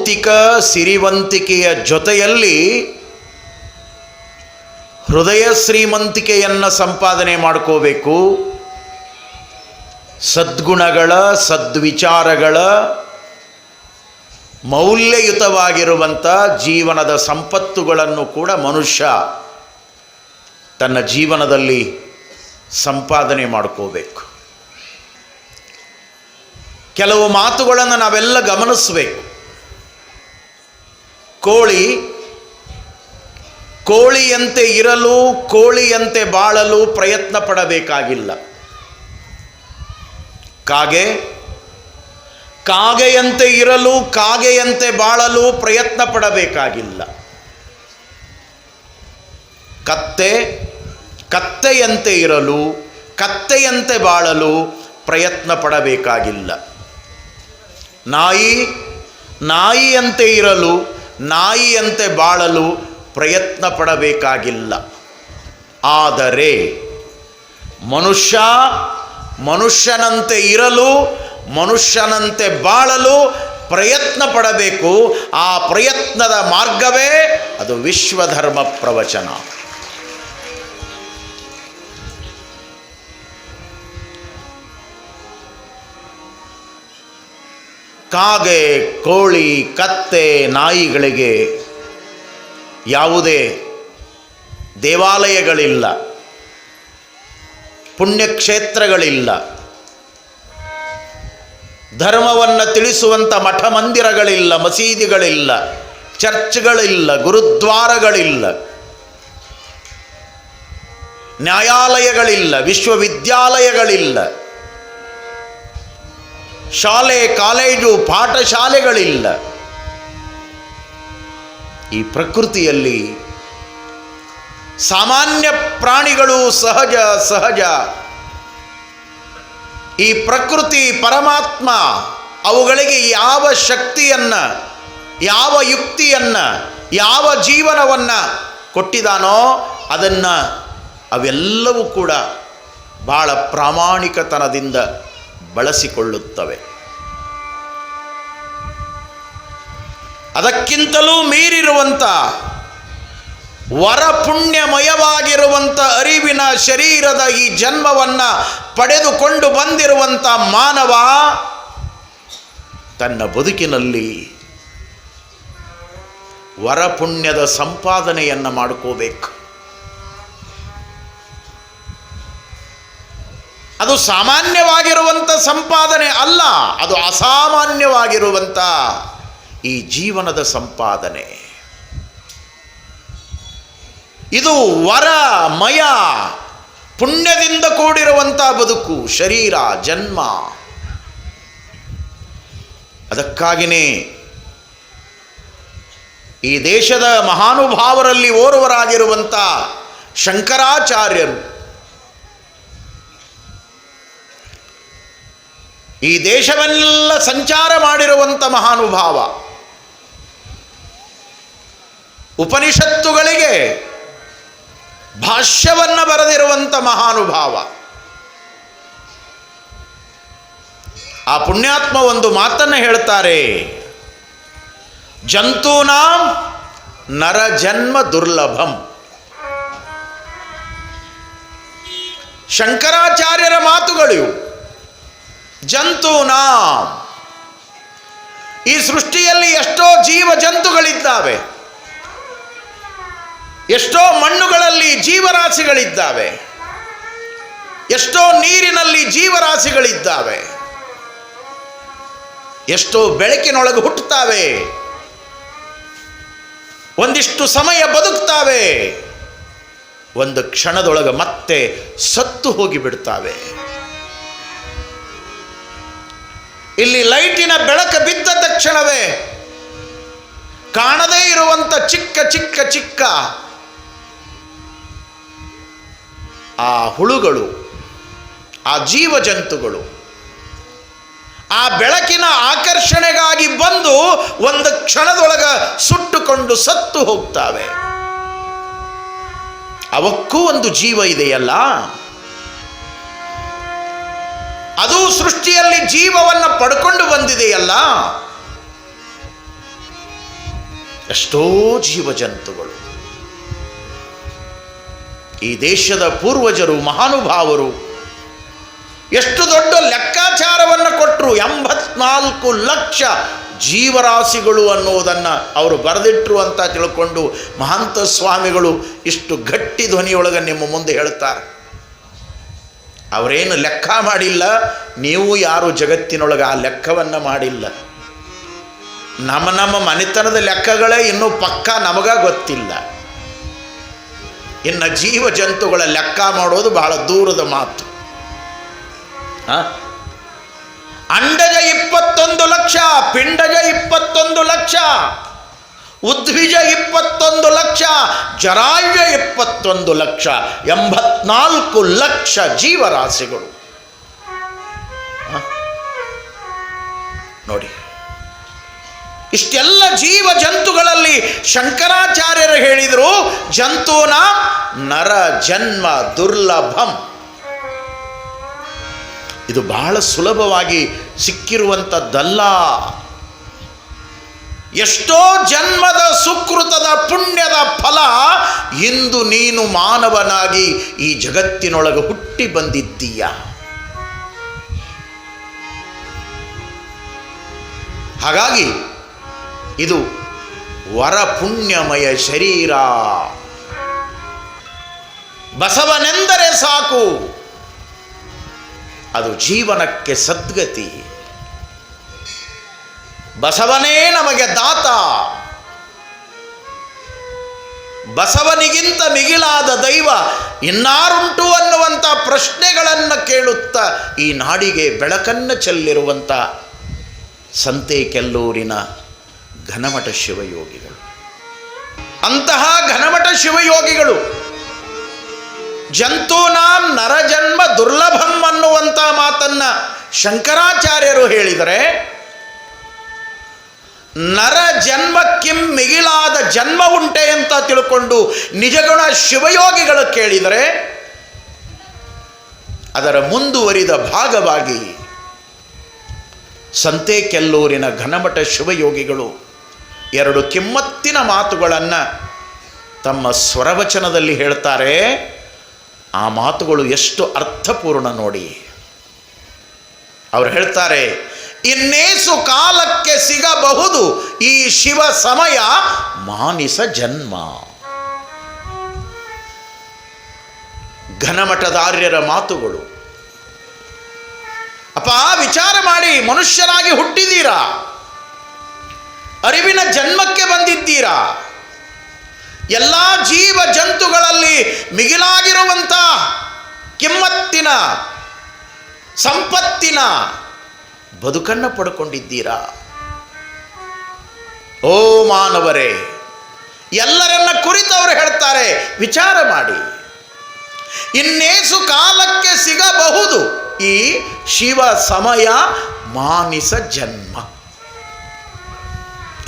ಭೌತಿಕ ಸಿರಿವಂತಿಕೆಯ ಜೊತೆಯಲ್ಲಿ ಹೃದಯ ಶ್ರೀಮಂತಿಕೆಯನ್ನು ಸಂಪಾದನೆ ಮಾಡ್ಕೋಬೇಕು. ಸದ್ಗುಣಗಳ ಸದ್ವಿಚಾರಗಳ ಮೌಲ್ಯಯುತವಾಗಿರುವಂಥ ಜೀವನದ ಸಂಪತ್ತುಗಳನ್ನು ಕೂಡ ಮನುಷ್ಯ ತನ್ನ ಜೀವನದಲ್ಲಿ ಸಂಪಾದನೆ ಮಾಡ್ಕೋಬೇಕು. ಕೆಲವು ಮಾತುಗಳನ್ನು ನಾವೆಲ್ಲ ಗಮನಿಸಬೇಕು. ಕೋಳಿಯಂತೆ ಇರಲು ಕೋಳಿಯಂತೆ ಬಾಳಲು ಪ್ರಯತ್ನ ಪಡಬೇಕಾಗಿಲ್ಲ. ಕಾಗೆಯಂತೆ ಇರಲು ಕಾಗೆಯಂತೆ ಬಾಳಲು ಪ್ರಯತ್ನ ಪಡಬೇಕಾಗಿಲ್ಲ. ಕತ್ತೆಯಂತೆ ಇರಲು ಕತ್ತೆಯಂತೆ ಬಾಳಲು ಪ್ರಯತ್ನ ಪಡಬೇಕಾಗಿಲ್ಲ. ನಾಯಿಯಂತೆ ಇರಲು ನಾಯಿಯಂತೆ ಬಾಳಲು ಪ್ರಯತ್ನ ಪಡಬೇಕಾಗಿಲ್ಲ. ಆದರೆ ಮನುಷ್ಯನಂತೆ ಇರಲು ಮನುಷ್ಯನಂತೆ ಬಾಳಲು ಪ್ರಯತ್ನ ಪಡಬೇಕು. ಆ ಪ್ರಯತ್ನದ ಮಾರ್ಗವೇ ಅದು ವಿಶ್ವಧರ್ಮ ಪ್ರವಚನ. ಕಾಗೆ, ಕೋಳಿ, ಕತ್ತೆ, ನಾಯಿಗಳಿಗೆ ಯಾವುದೇ ದೇವಾಲಯಗಳಿಲ್ಲ, ಪುಣ್ಯಕ್ಷೇತ್ರಗಳಿಲ್ಲ, ಧರ್ಮವನ್ನು ತಿಳಿಸುವಂಥ ಮಠ ಮಂದಿರಗಳಿಲ್ಲ, ಮಸೀದಿಗಳಿಲ್ಲ, ಚರ್ಚ್ಗಳಿಲ್ಲ, ಗುರುದ್ವಾರಗಳಿಲ್ಲ, ನ್ಯಾಯಾಲಯಗಳಿಲ್ಲ, ವಿಶ್ವವಿದ್ಯಾಲಯಗಳಿಲ್ಲ, ಶಾಲೆ ಕಾಲೇಜು ಪಾಠಶಾಲೆಗಳಿಲ್ಲ. ಈ ಪ್ರಕೃತಿಯಲ್ಲಿ ಸಾಮಾನ್ಯ ಪ್ರಾಣಿಗಳು ಸಹಜ. ಈ ಪ್ರಕೃತಿ ಪರಮಾತ್ಮ ಅವುಗಳಿಗೆ ಯಾವ ಶಕ್ತಿಯನ್ನು, ಯಾವ ಯುಕ್ತಿಯನ್ನು, ಯಾವ ಜೀವನವನ್ನು ಕೊಟ್ಟಿದ್ದಾನೋ ಅದನ್ನು ಅವೆಲ್ಲವೂ ಕೂಡ ಬಹಳ ಪ್ರಾಮಾಣಿಕತನದಿಂದ ಬಳಸಿಕೊಳ್ಳುತ್ತವೆ. ಅದಕ್ಕಿಂತಲೂ ಮೀರಿರುವಂಥ ವರಪುಣ್ಯಮಯವಾಗಿರುವಂಥ ಅರಿವಿನ ಶರೀರದ ಈ ಜನ್ಮವನ್ನು ಪಡೆದುಕೊಂಡು ಬಂದಿರುವಂಥ ಮಾನವ ತನ್ನ ಬದುಕಿನಲ್ಲಿ ವರಪುಣ್ಯದ ಸಂಪಾದನೆಯನ್ನು ಮಾಡ್ಕೋಬೇಕು. ಅದು ಸಾಮಾನ್ಯವಾಗಿರುವಂಥ ಸಂಪಾದನೆ ಅಲ್ಲ, ಅದು ಅಸಾಮಾನ್ಯವಾಗಿರುವಂಥ ಈ ಜೀವನದ ಸಂಪಾದನೆ. ಇದು ವರಮಯ ಪುಣ್ಯದಿಂದ ಕೂಡಿರುವಂಥ ಬದುಕು, ಶರೀರ, ಜನ್ಮ. ಅದಕ್ಕಾಗಿಯೇ ಈ ದೇಶದ ಮಹಾನುಭಾವರಲ್ಲಿ ಓರ್ವರಾಗಿರುವಂಥ ಶಂಕರಾಚಾರ್ಯರು ಈ ದೇಶವೆಲ್ಲ ಸಂಚಾರ ಮಾಡಿರುವಂಥ ಮಹಾನುಭಾವ, ಉಪನಿಷತ್ತುಗಳಿಗೆ ಭಾಷ್ಯವನ್ನು ಬರೆದಿರುವಂಥ ಮಹಾನುಭಾವ. ಆ ಪುಣ್ಯಾತ್ಮ ಒಂದು ಮಾತನ್ನು ಹೇಳ್ತಾರೆ, ಜಂತೂನಾಂ ನರಜನ್ಮ ದುರ್ಲಭಂ. ಶಂಕರಾಚಾರ್ಯರ ಮಾತುಗಳು. ಜಂತೂನಾಂ, ಈ ಸೃಷ್ಟಿಯಲ್ಲಿ ಎಷ್ಟೋ ಜೀವ ಜಂತುಗಳಿದ್ದಾವೆ, ಎಷ್ಟೋ ಮಣ್ಣುಗಳಲ್ಲಿ ಜೀವರಾಶಿಗಳಿದ್ದಾವೆ, ಎಷ್ಟೋ ನೀರಿನಲ್ಲಿ ಜೀವರಾಶಿಗಳಿದ್ದಾವೆ, ಎಷ್ಟೋ ಬೆಳಕಿನೊಳಗೆ ಹುಟ್ಟುತ್ತಾವೆ, ಒಂದಿಷ್ಟು ಸಮಯ ಬದುಕ್ತಾವೆ, ಒಂದು ಕ್ಷಣದೊಳಗೆ ಮತ್ತೆ ಸತ್ತು ಹೋಗಿಬಿಡ್ತಾವೆ. ಇಲ್ಲಿ ಲೈಟಿನ ಬೆಳಕು ಬಿದ್ದ ತಕ್ಷಣವೇ ಕಾಣದೇ ಇರುವಂಥ ಚಿಕ್ಕ ಚಿಕ್ಕ ಚಿಕ್ಕ ಆ ಹುಳುಗಳು, ಆ ಜೀವಜಂತುಗಳು ಆ ಬೆಳಕಿನ ಆಕರ್ಷಣೆಗಾಗಿ ಬಂದು ಒಂದು ಕ್ಷಣದೊಳಗ ಸುಟ್ಟುಕೊಂಡು ಸತ್ತು ಹೋಗ್ತಾವೆ. ಅವಕ್ಕೂ ಒಂದು ಜೀವ ಇದೆಯಲ್ಲ, ಅದು ಸೃಷ್ಟಿಯಲ್ಲಿ ಜೀವವನ್ನು ಪಡ್ಕೊಂಡು ಬಂದಿದೆಯಲ್ಲ. ಎಷ್ಟೋ ಜೀವಜಂತುಗಳು. ಈ ದೇಶದ ಪೂರ್ವಜರು ಮಹಾನುಭಾವರು ಎಷ್ಟು ದೊಡ್ಡ ಲೆಕ್ಕಾಚಾರವನ್ನು ಕೊಟ್ಟರು. 84 ಲಕ್ಷ ಜೀವರಾಶಿಗಳು ಅನ್ನೋದನ್ನು ಅವರು ಬರೆದಿಟ್ಟರು ಅಂತ ತಿಳ್ಕೊಂಡು ಮಹಾಂತ ಸ್ವಾಮಿಗಳು ಇಷ್ಟು ಗಟ್ಟಿ ಧ್ವನಿಯೊಳಗೆ ನಿಮ್ಮ ಮುಂದೆ ಹೇಳ್ತಾರೆ. ಅವರೇನು ಲೆಕ್ಕ ಮಾಡಿಲ್ಲ, ನೀವು ಯಾರು ಜಗತ್ತಿನೊಳಗೆ ಆ ಲೆಕ್ಕವನ್ನು ಮಾಡಿಲ್ಲ. ನಮ್ಮ ಮನೆತನದ ಲೆಕ್ಕಗಳೇ ಇನ್ನೂ ಪಕ್ಕ ನಮಗ ಗೊತ್ತಿಲ್ಲ. ಇನ್ನು ಜೀವ ಜಂತುಗಳ ಲೆಕ್ಕ ಮಾಡೋದು ಬಹಳ ದೂರದ ಮಾತು. ಅಂಡಜ 21 ಲಕ್ಷ, ಪಿಂಡಜ 21 ಲಕ್ಷ, ಉದ್ವಿಜ 21 ಲಕ್ಷ, ಜರಾಯುಜ 21 ಲಕ್ಷ, 84 ಲಕ್ಷ ಜೀವರಾಶಿಗಳು. ನೋಡಿ, ಇಷ್ಟೆಲ್ಲ ಜೀವ ಜಂತುಗಳಲ್ಲಿ ಶಂಕರಾಚಾರ್ಯರು ಹೇಳಿದರು, ಜಂತೂನ ನರ ಜನ್ಮ ದುರ್ಲಭಂ. ಇದು ಬಹಳ ಸುಲಭವಾಗಿ ಸಿಕ್ಕಿರುವಂಥದ್ದಲ್ಲ. ಎಷ್ಟೋ ಜನ್ಮದ ಸುಕೃತದ ಪುಣ್ಯದ ಫಲ ಇಂದು ನೀನು ಮಾನವನಾಗಿ ಈ ಜಗತ್ತಿನೊಳಗೆ ಹುಟ್ಟಿ ಬಂದಿದ್ದೀಯ. ಹಾಗಾಗಿ ಇದು ವರ ಪುಣ್ಯಮಯ ಶರೀರ. ಬಸವನೆಂದರೆ ಸಾಕು, ಅದು ಜೀವನಕ್ಕೆ ಸದ್ಗತಿ. ಬಸವನೇ ನಮಗೆ ದಾತ. ಬಸವನಿಗಿಂತ ಮಿಗಿಲಾದ ದೈವ ಇನ್ನಾರುಂಟು ಅನ್ನುವಂಥ ಪ್ರಶ್ನೆಗಳನ್ನು ಕೇಳುತ್ತಾ ಈ ನಾಡಿಗೆ ಬೆಳಕನ್ನು ಚೆಲ್ಲಿರುವಂಥ ಸಂತೆಕೆಲ್ಲೂರಿನ ಘನಮಠ ಶಿವಯೋಗಿಗಳು. ಅಂತಹ ಘನಮಠ ಶಿವಯೋಗಿಗಳು ಜಂತೂನಾಂ ನರಜನ್ಮ ದುರ್ಲಭಂ ಅನ್ನುವಂಥ ಮಾತನ್ನ ಶಂಕರಾಚಾರ್ಯರು ಹೇಳಿದರೆ, ನರ ಜನ್ಮಕ್ಕಿಂ ಮಿಗಿಲಾದ ಜನ್ಮ ಉಂಟೆ ಅಂತ ತಿಳ್ಕೊಂಡು ನಿಜಗುಣ ಶಿವಯೋಗಿಗಳು ಕೇಳಿದರೆ, ಅದರ ಮುಂದುವರಿದ ಭಾಗವಾಗಿ ಸಂತೆಕೆಲ್ಲೂರಿನ ಘನಮಠ ಶಿವಯೋಗಿಗಳು 2 ಕಿಮ್ಮತ್ತಿನ ಮಾತುಗಳನ್ನು ತಮ್ಮ ಸ್ವರವಚನದಲ್ಲಿ ಹೇಳ್ತಾರೆ. ಆ ಮಾತುಗಳು ಎಷ್ಟು ಅರ್ಥಪೂರ್ಣ ನೋಡಿ. ಅವರು ಹೇಳ್ತಾರೆ, ಇನ್ನೇಸು ಕಾಲಕ್ಕೆ ಸಿಗಬಹುದು ಈ ಶಿವ ಸಮಯ ಮಾನಿಸ ಜನ್ಮ. ಘನಮಠದಾರ್ಯರ ಮಾತುಗಳು. ಅಪ್ಪ, ವಿಚಾರ ಮಾಡಿ, ಮನುಷ್ಯರಾಗಿ ಹುಟ್ಟಿದ್ದೀರಾ, ಅರಿವಿನ ಜನ್ಮಕ್ಕೆ ಬಂದಿದ್ದೀರಾ. ಎಲ್ಲ ಜೀವ ಜಂತುಗಳಲ್ಲಿ ಮಿಗಿಲಾಗಿರುವಂಥ ಕಿಮ್ಮತ್ತಿನ ಸಂಪತ್ತಿನ ಬದುಕನ್ನು ಪಡ್ಕೊಂಡಿದ್ದೀರಾ. ಓ ಮಾನವರೇ, ಎಲ್ಲರನ್ನ ಕುರಿತು ಅವರು ಹೇಳ್ತಾರೆ, ವಿಚಾರ ಮಾಡಿ, ಇನ್ನೇಸು ಕಾಲಕ್ಕೆ ಸಿಗಬಹುದು ಈ ಶಿವ ಸಮಯ ಮಾನಿಸ ಜನ್ಮ.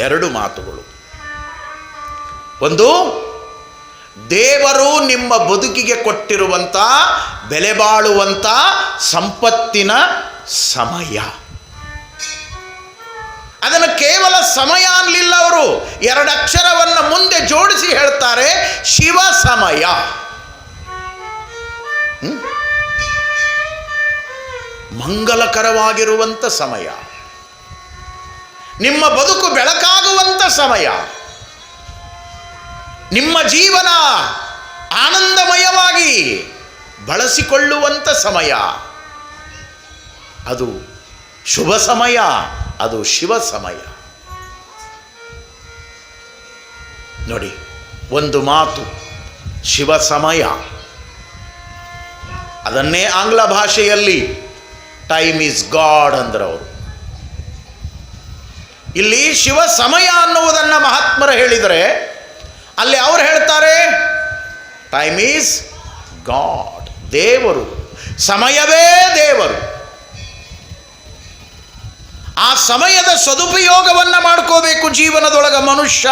2 ಮಾತುಗಳು. ಒಂದು, ದೇವರು ನಿಮ್ಮ ಬದುಕಿಗೆ ಕೊಟ್ಟಿರುವಂಥ ಬೆಲೆ ಬಾಳುವಂಥ ಸಂಪತ್ತಿನ ಸಮಯ. ಅದನ್ನು ಕೇವಲ ಸಮಯ ಅನ್ನಲಿಲ್ಲ ಅವರು, 2 ಅಕ್ಷರವನ್ನು ಮುಂದೆ ಜೋಡಿಸಿ ಹೇಳ್ತಾರೆ, ಶಿವ ಸಮಯ. ಮಂಗಲಕರವಾಗಿರುವಂಥ ಸಮಯ, ನಿಮ್ಮ ಬದುಕು ಬೆಳಕಾಗುವಂಥ ಸಮಯ, ನಿಮ್ಮ ಜೀವನ ಆನಂದಮಯವಾಗಿ ಬಳಸಿಕೊಳ್ಳುವಂಥ ಸಮಯ. ಅದು ಶುಭ ಸಮಯ, ಅದು ಶಿವ ಸಮಯ. ನೋಡಿ, ಒಂದು ಮಾತು ಶಿವ ಸಮಯ, ಅದನ್ನೇ ಆಂಗ್ಲ ಭಾಷೆಯಲ್ಲಿ ಟೈಮ್ ಈಸ್ ಗಾಡ್ ಅಂದ್ರೆ ಅವರು. ಇಲ್ಲಿ ಶಿವ ಸಮಯ ಅನ್ನುವುದನ್ನು ಮಹಾತ್ಮರು ಹೇಳಿದರೆ, ಅಲ್ಲಿ ಅವ್ರು ಹೇಳ್ತಾರೆ ಟೈಮ್ ಈಸ್ ಗಾಡ್. ದೇವರು, ಸಮಯವೇ ದೇವರು. ಆ ಸಮಯದ ಸದುಪಯೋಗವನ್ನು ಮಾಡ್ಕೋಬೇಕು ಜೀವನದೊಳಗ ಮನುಷ್ಯ.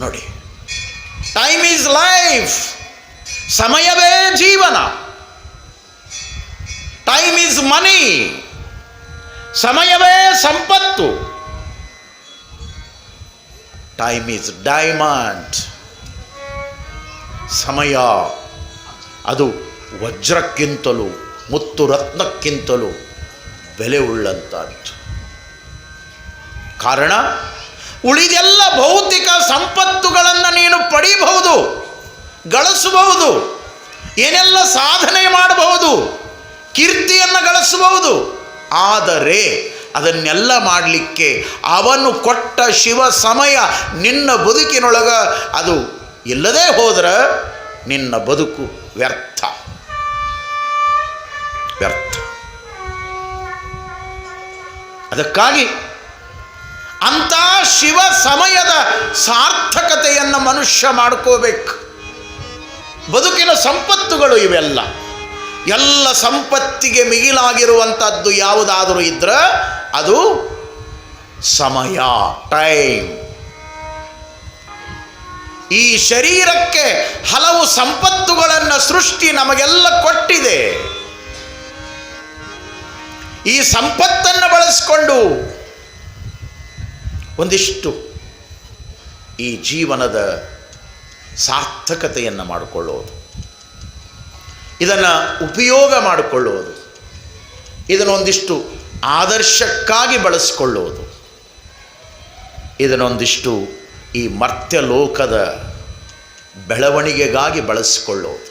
ನೋಡಿ, ಟೈಮ್ ಈಸ್ ಲೈಫ್. ಸಮಯವೇ ಜೀವನ. Time is money. ಸಮಯವೇ ಸಂಪತ್ತು. Time is diamond. ಸಮಯ ಅದು ವಜ್ರಕ್ಕಿಂತಲೂ ಮುತ್ತು ರತ್ನಕ್ಕಿಂತಲೂ ಬೆಲೆ ಉಳ್ಳಂಥದ್ದು. ಕಾರಣ, ಉಳಿದೆಲ್ಲ ಭೌತಿಕ ಸಂಪತ್ತುಗಳನ್ನು ನೀನು ಪಡೀಬಹುದು, ಗಳಿಸಬಹುದು, ಏನೆಲ್ಲ ಸಾಧನೆ ಮಾಡಬಹುದು, ಕೀರ್ತಿಯನ್ನು ಗಳಿಸಬಹುದು. ಆದರೆ ಅದನ್ನೆಲ್ಲ ಮಾಡಲಿಕ್ಕೆ ಅವನು ಕೊಟ್ಟ ಶಿವ ಸಮಯ ನಿನ್ನ ಬದುಕಿನೊಳಗ ಅದು ಇಲ್ಲದೆ ಹೋದರೆ ನಿನ್ನ ಬದುಕು ವ್ಯರ್ಥ. ಅದಕ್ಕಾಗಿ ಅಂಥ ಶಿವ ಸಮಯದ ಸಾರ್ಥಕತೆಯನ್ನು ಮನುಷ್ಯ ಮಾಡ್ಕೋಬೇಕು. ಬದುಕಿನ ಸಂಪತ್ತುಗಳು ಇವೆಲ್ಲ, ಎಲ್ಲ ಸಂಪತ್ತಿಗೆ ಮಿಗಿಲಾಗಿರುವಂಥದ್ದು ಯಾವುದಾದರೂ ಇದ್ರೆ ಅದು ಸಮಯ, ಟೈಮ್. ಈ ಶರೀರಕ್ಕೆ ಹಲವು ಸಂಪತ್ತುಗಳನ್ನು ಸೃಷ್ಟಿ ನಮಗೆಲ್ಲ ಕೊಟ್ಟಿದೆ. ಈ ಸಂಪತ್ತನ್ನು ಬಳಸಿಕೊಂಡು ಒಂದಿಷ್ಟು ಈ ಜೀವನದ ಸಾರ್ಥಕತೆಯನ್ನು ಮಾಡಿಕೊಳ್ಳೋದು, ಇದನ್ನು ಉಪಯೋಗ ಮಾಡಿಕೊಳ್ಳೋದು, ಇದನ್ನೊಂದಿಷ್ಟು ಆದರ್ಶಕ್ಕಾಗಿ ಬಳಸಿಕೊಳ್ಳೋದು, ಇದನ್ನೊಂದಿಷ್ಟು ಈ ಮರ್ತ್ಯ ಲೋಕದ ಬೆಳವಣಿಗೆಗಾಗಿ ಬಳಸಿಕೊಳ್ಳೋದು.